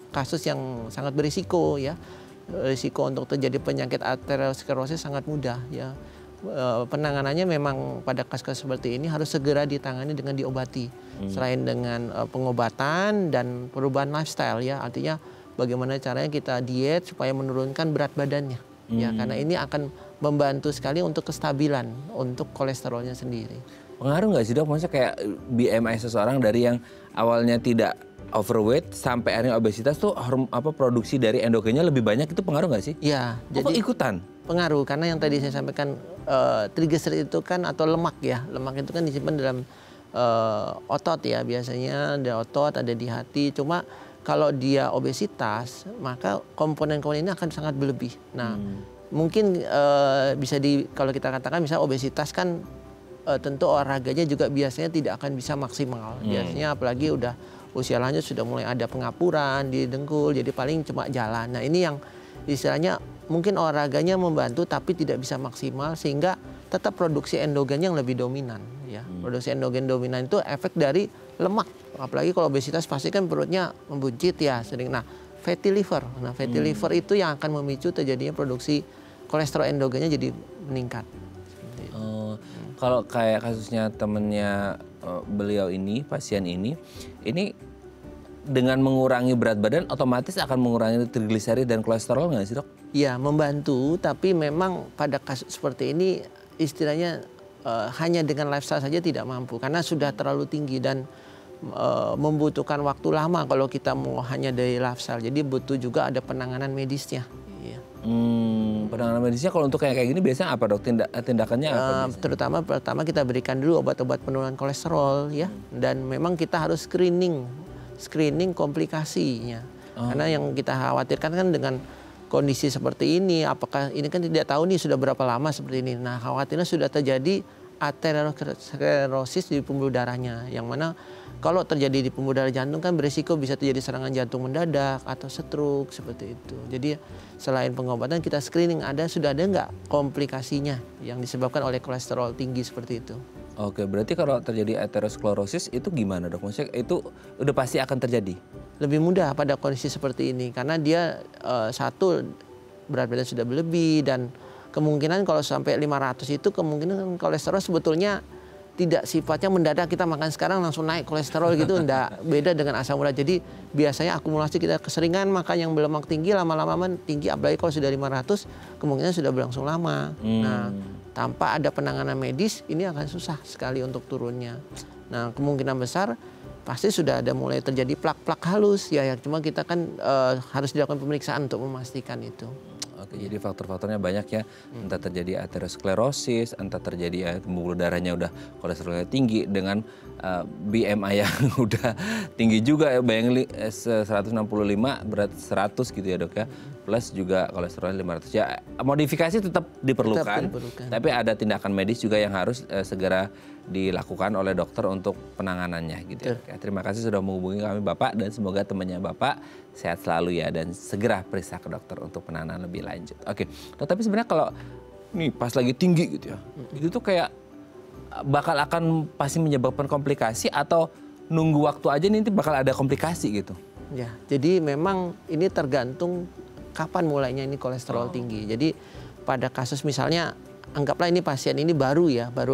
kasus yang sangat berisiko ya. Risiko untuk terjadi penyakit aterosklerosis sangat mudah ya. Penanganannya memang pada kasus seperti ini harus segera ditangani dengan diobati. Selain dengan pengobatan dan perubahan lifestyle ya, artinya bagaimana caranya kita diet supaya menurunkan berat badannya. Ya, karena ini akan membantu sekali untuk kestabilan untuk kolesterolnya sendiri. Pengaruh nggak sih dok? Maksudnya kayak BMI seseorang dari yang awalnya tidak overweight sampai akhirnya obesitas tuh produksi dari endogennya lebih banyak, itu pengaruh nggak sih? Ya, jadi ikutan pengaruh karena yang tadi saya sampaikan trigliserid itu kan atau lemak ya, lemak itu kan disimpan dalam otot ya, biasanya ada otot, ada di hati. Cuma kalau dia obesitas maka komponen-komponen ini akan sangat berlebih. Nah, mungkin bisa kalau kita katakan misalnya obesitas kan tentu olahraganya juga biasanya tidak akan bisa maksimal. Biasanya apalagi udah usia lanjut sudah mulai ada pengapuran di dengkul, jadi paling cuma jalan. Nah, ini yang istilahnya mungkin olahraganya membantu tapi tidak bisa maksimal sehingga tetap produksi endogen yang lebih dominan ya. Produksi endogen dominan itu efek dari lemak. Apalagi kalau obesitas pasti kan perutnya membuncit ya sering. Nah, fatty liver. Nah, fatty liver itu yang akan memicu terjadinya produksi kolesterol endogennya jadi meningkat. Kalau kayak kasusnya temennya beliau ini, pasien ini dengan mengurangi berat badan otomatis akan mengurangi trigliserid dan kolesterol nggak sih dok? Ya, membantu, tapi memang pada kasus seperti ini istilahnya hanya dengan lifestyle saja tidak mampu karena sudah terlalu tinggi dan membutuhkan waktu lama kalau kita mau hanya dari lifestyle. Jadi butuh juga ada penanganan medisnya. Iya. Penanganan medisnya kalau untuk kayak gini biasanya apa dok? Tindakannya apa? Terutama pertama kita berikan dulu obat-obat penurunan kolesterol ya, dan memang kita harus screening komplikasinya. Karena yang kita khawatirkan kan dengan kondisi seperti ini, apakah ini kan tidak tahu nih sudah berapa lama seperti ini. Nah, khawatirnya sudah terjadi aterosklerosis di pembuluh darahnya, yang mana kalau terjadi di pembuluh darah jantung kan berisiko bisa terjadi serangan jantung mendadak atau stroke seperti itu. Jadi selain pengobatan kita screening sudah ada nggak komplikasinya yang disebabkan oleh kolesterol tinggi seperti itu. Oke, berarti kalau terjadi aterosklerosis itu gimana, Dok? Maksudnya itu udah pasti akan terjadi? Lebih mudah pada kondisi seperti ini karena dia satu berat badan sudah berlebih dan kemungkinan kalau sampai 500 itu kemungkinan kolesterol sebetulnya tidak sifatnya mendadak kita makan sekarang langsung naik kolesterol gitu, enggak, beda dengan asam urat. Jadi biasanya akumulasi kita keseringan makan yang berlemak tinggi lama-lama tinggi, apalagi kalau sudah 500 kemungkinan sudah berlangsung lama. Nah, tanpa ada penanganan medis ini akan susah sekali untuk turunnya. Nah, kemungkinan besar pasti sudah ada mulai terjadi plak-plak halus ya, cuma kita kan harus dilakukan pemeriksaan untuk memastikan itu. Oke, jadi faktor-faktornya banyak ya, entah terjadi aterosklerosis, entah terjadi pembuluh darahnya udah kolesterolnya tinggi dengan BMI yang udah tinggi juga ya, bayangin 165 berat 100 gitu ya, Dok ya. Plus juga kolesterolnya 500 ya, modifikasi tetap diperlukan. Tapi ada tindakan medis juga yang harus segera dilakukan oleh dokter untuk penanganannya gitu ya. Oke, terima kasih sudah menghubungi kami Bapak dan semoga temannya Bapak sehat selalu ya dan segera periksa ke dokter untuk penanganan lebih lanjut. Oke, Dok, tapi sebenarnya kalau nih pas lagi tinggi gitu ya, itu tuh kayak bakal akan pasti menyebabkan komplikasi atau nunggu waktu aja nanti bakal ada komplikasi gitu? Ya, jadi memang ini tergantung kapan mulainya ini kolesterol tinggi. Jadi pada kasus misalnya anggaplah ini pasien ini baru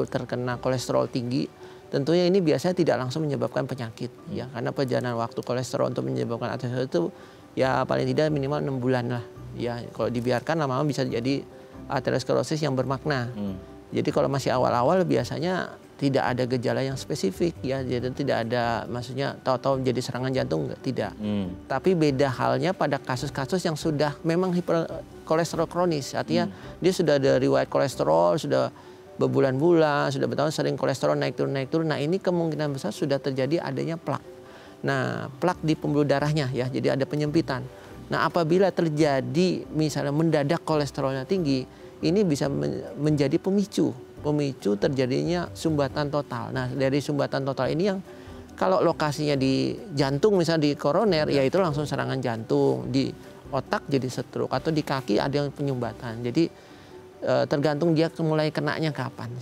terkena kolesterol tinggi, tentunya ini biasanya tidak langsung menyebabkan penyakit ya, karena perjalanan waktu kolesterol untuk menyebabkan aterosklerosis itu ya paling tidak minimal 6 bulan lah ya. Kalau dibiarkan lama-lama bisa jadi aterosklerosis yang bermakna. Jadi kalau masih awal-awal biasanya tidak ada gejala yang spesifik ya, jadi tidak ada maksudnya tahu-tahu menjadi serangan jantung tidak. Tapi beda halnya pada kasus-kasus yang sudah memang kolesterol kronis, artinya dia sudah ada riwayat kolesterol, sudah berbulan-bulan, sudah bertahun sering kolesterol naik turun. Nah, ini kemungkinan besar sudah terjadi adanya plak. Nah, plak di pembuluh darahnya ya, jadi ada penyempitan. Nah, apabila terjadi misalnya mendadak kolesterolnya tinggi, ini bisa menjadi pemicu terjadinya sumbatan total. Nah, dari sumbatan total ini yang kalau lokasinya di jantung misalnya di koroner, ya itu langsung serangan jantung, di otak jadi stroke, atau di kaki ada yang penyumbatan. Jadi tergantung dia mulai kenanya kapan.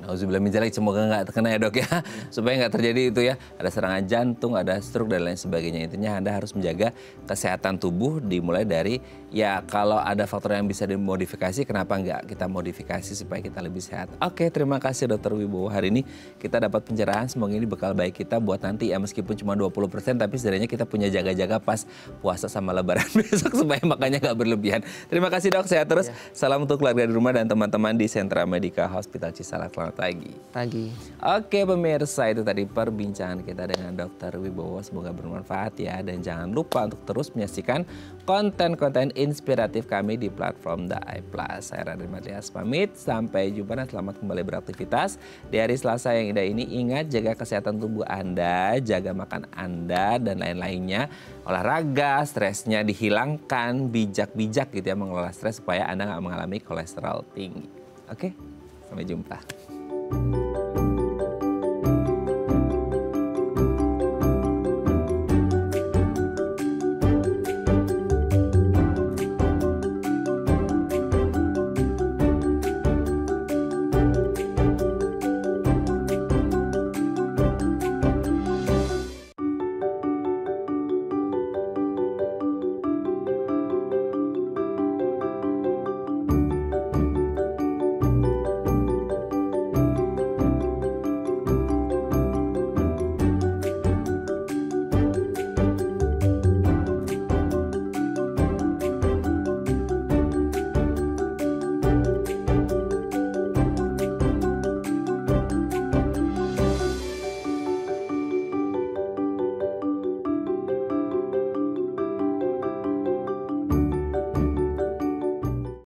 Nauzubillah min dzalik, semoga nggak terkena ya, Dok ya. Supaya nggak terjadi itu ya, ada serangan jantung, ada stroke dan lain sebagainya. Intinya Anda harus menjaga kesehatan tubuh dimulai dari ya kalau ada faktor yang bisa dimodifikasi, kenapa nggak kita modifikasi supaya kita lebih sehat. Oke, terima kasih Dr. Wibowo. Hari ini kita dapat pencerahan, semoga ini bekal baik kita buat nanti ya, meskipun cuma 20%, tapi setidaknya kita punya jaga-jaga pas puasa sama lebaran besok supaya makannya nggak berlebihan. Terima kasih, Dok, sehat terus. Salam untuk keluarga di rumah dan teman-teman di Sentra Medika Hospital Cisalak. Selamat pagi. Oke pemirsa, itu tadi perbincangan kita dengan Dr. Wibowo. Semoga bermanfaat ya. Dan jangan lupa untuk terus menyaksikan konten-konten inspiratif kami di platform The Eye Plus. Saya Radin Madrias pamit. Sampai jumpa dan selamat kembali beraktivitas. Di hari Selasa yang indah ini, ingat jaga kesehatan tubuh Anda, jaga makan Anda, dan lain-lainnya. Olahraga, stresnya dihilangkan, bijak-bijak gitu ya mengelola stres supaya Anda nggak mengalami kolesterol tinggi. Oke, sampai jumpa.